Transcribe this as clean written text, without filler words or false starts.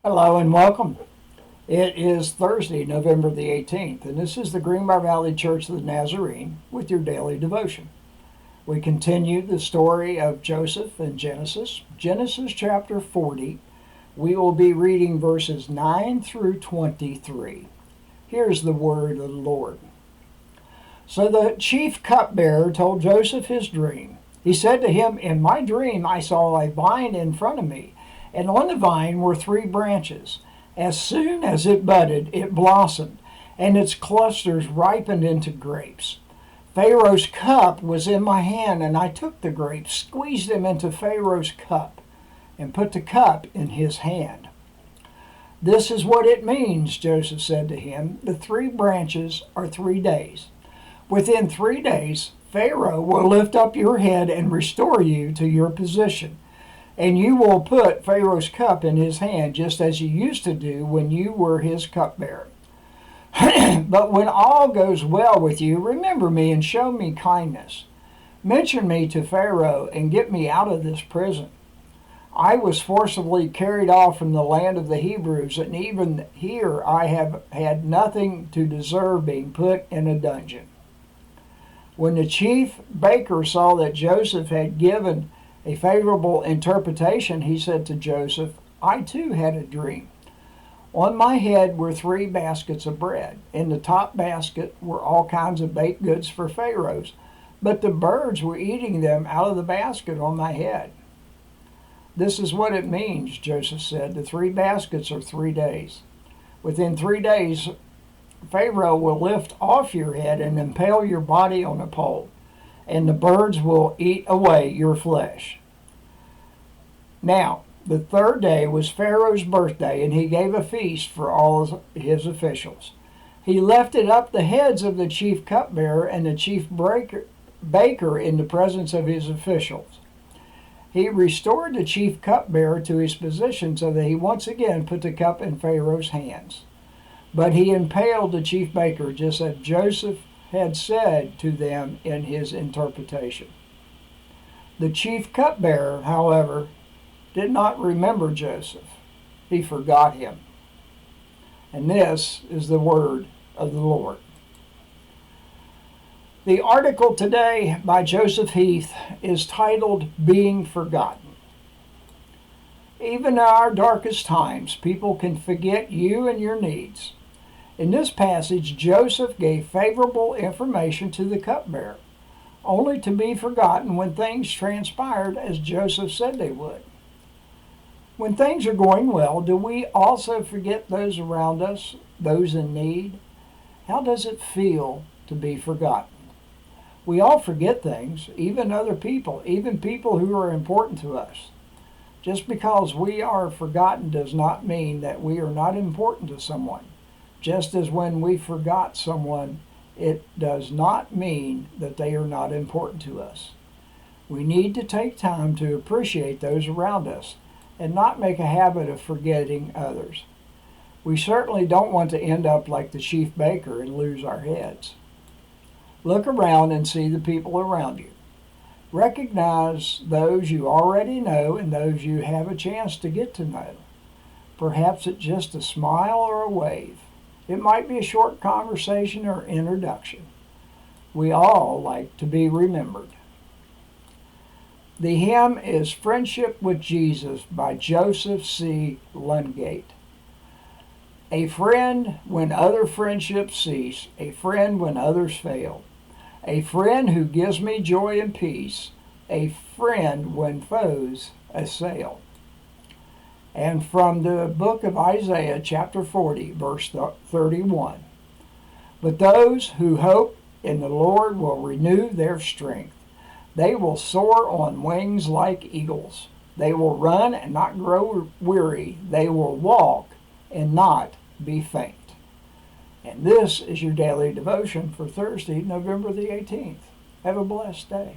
Hello and welcome. It is Thursday, November the 18th, and this is the Greenbrier Valley Church of the Nazarene with your daily devotion. We continue the story of Joseph in Genesis chapter 40. We will be reading verses 9 through 23. Here's the word of the Lord. So the chief cupbearer told Joseph his dream. He said to him, "In my dream I saw a vine in front of me, and on the vine were 3 branches. As soon as it budded, it blossomed, and its clusters ripened into grapes. Pharaoh's cup was in my hand, and I took the grapes, squeezed them into Pharaoh's cup, and put the cup in his hand." "This is what it means," Joseph said to him. "The 3 branches are 3 days. Within 3 days, Pharaoh will lift up your head and restore you to your position. And you will put Pharaoh's cup in his hand, just as you used to do when you were his cupbearer. But when all goes well with you, remember me and show me kindness. Mention me to Pharaoh and get me out of this prison. I was forcibly carried off from the land of the Hebrews, and even here I have had nothing to deserve being put in a dungeon." When the chief baker saw that Joseph had given a favorable interpretation, he said to Joseph, "I too had a dream. On my head were 3 baskets of bread. In the top basket were all kinds of baked goods for Pharaoh's, but the birds were eating them out of the basket on my head." "This is what it means," Joseph said. "The 3 baskets are 3 days. Within 3 days, Pharaoh will lift off your head and impale your body on a pole, and the birds will eat away your flesh." Now, the 3rd day was Pharaoh's birthday, and he gave a feast for all his officials. He lifted up the heads of the chief cupbearer and the chief baker in the presence of his officials. He restored the chief cupbearer to his position so that he once again put the cup in Pharaoh's hands. But he impaled the chief baker, just as Joseph had said to them in his interpretation. The chief cupbearer, however, did not remember Joseph. He forgot him. And this is the word of the Lord. The article today by Joseph Heath is titled "Being Forgotten." Even in our darkest times, people can forget you and your needs. In this passage, Joseph gave favorable information to the cupbearer, only to be forgotten when things transpired as Joseph said they would. When things are going well, do we also forget those around us, those in need? How does it feel to be forgotten? We all forget things, even other people, even people who are important to us. Just because we are forgotten does not mean that we are not important to someone. Just as when we forgot someone, it does not mean that they are not important to us. We need to take time to appreciate those around us and not make a habit of forgetting others. We certainly don't want to end up like the chief baker and lose our heads. Look around and see the people around you. Recognize those you already know and those you have a chance to get to know. Perhaps it's just a smile or a wave. It might be a short conversation or introduction. We all like to be remembered. The hymn is "Friendship with Jesus" by Joseph C. Lungate. A friend when other friendships cease, a friend when others fail, a friend who gives me joy and peace, a friend when foes assail. And from the book of Isaiah, chapter 40, verse 31. "But those who hope in the Lord will renew their strength. They will soar on wings like eagles. They will run and not grow weary. They will walk and not be faint." And this is your daily devotion for Thursday, November the 18th. Have a blessed day.